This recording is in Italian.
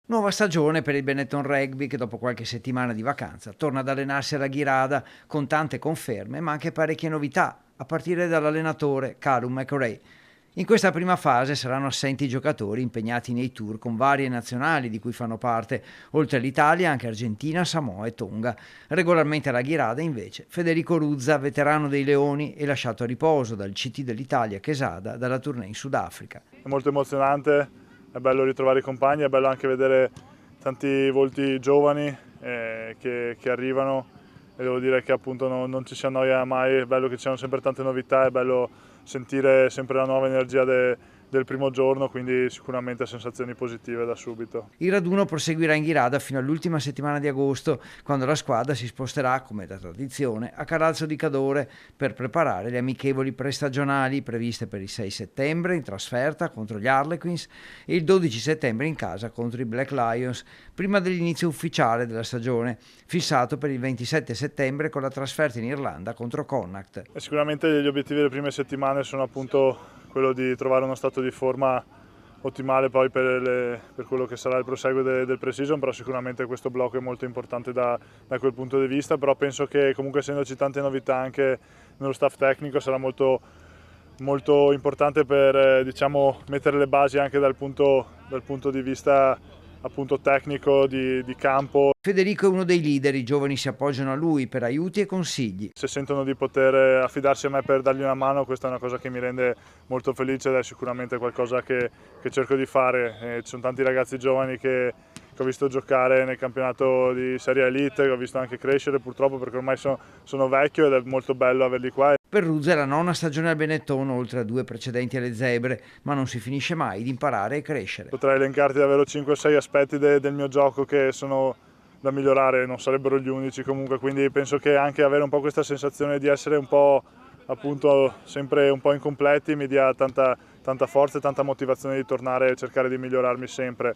Nuova stagione per il Benetton Rugby che dopo qualche settimana di vacanza torna ad allenarsi alla Ghirada con tante conferme ma anche parecchie novità, a partire dall'allenatore Callum McRae. In questa prima fase saranno assenti i giocatori impegnati nei tour con varie nazionali di cui fanno parte, oltre all'Italia anche Argentina, Samoa e Tonga. Regolarmente alla Ghirada invece Federico Ruzza, veterano dei Leoni e lasciato a riposo dal CT dell'Italia Quesada dalla tournée in Sudafrica. È molto emozionante. È bello ritrovare i compagni, è bello anche vedere tanti volti giovani che arrivano e devo dire che appunto non ci si annoia mai, è bello che ci siano sempre tante novità, è bello sentire sempre la nuova energia del primo giorno, quindi sicuramente sensazioni positive da subito. Il raduno proseguirà in Ghirada fino all'ultima settimana di agosto, quando la squadra si sposterà, come da tradizione, a Calalzo di Cadore per preparare le amichevoli prestagionali previste per il 6 settembre in trasferta contro gli Harlequins e il 12 settembre in casa contro i Black Lions, prima dell'inizio ufficiale della stagione, fissato per il 27 settembre con la trasferta in Irlanda contro Connacht. E sicuramente gli obiettivi delle prime settimane sono appunto quello di trovare uno stato di forma ottimale poi per quello che sarà il proseguo del pre-season, però sicuramente questo blocco è molto importante da quel punto di vista, però penso che comunque essendoci tante novità anche nello staff tecnico sarà molto importante per diciamo, mettere le basi anche dal punto di vista appunto tecnico di campo. Federico è uno dei leader, i giovani si appoggiano a lui per aiuti e consigli. Se sentono di poter affidarsi a me per dargli una mano, questa è una cosa che mi rende molto felice ed è sicuramente qualcosa che cerco di fare. Ci sono tanti ragazzi giovani che ho visto giocare nel campionato di Serie Elite, che ho visto anche crescere purtroppo perché ormai sono vecchio ed è molto bello averli qua. Per Ruzza è la nona stagione al Benetton, oltre a 2 precedenti alle Zebre, ma non si finisce mai di imparare e crescere. Potrei elencarti davvero 5-6 aspetti del mio gioco che sono da migliorare, non sarebbero gli unici comunque, quindi penso che anche avere un po' questa sensazione di essere un po' appunto sempre un po' incompleti mi dia tanta forza e tanta motivazione di tornare e cercare di migliorarmi sempre.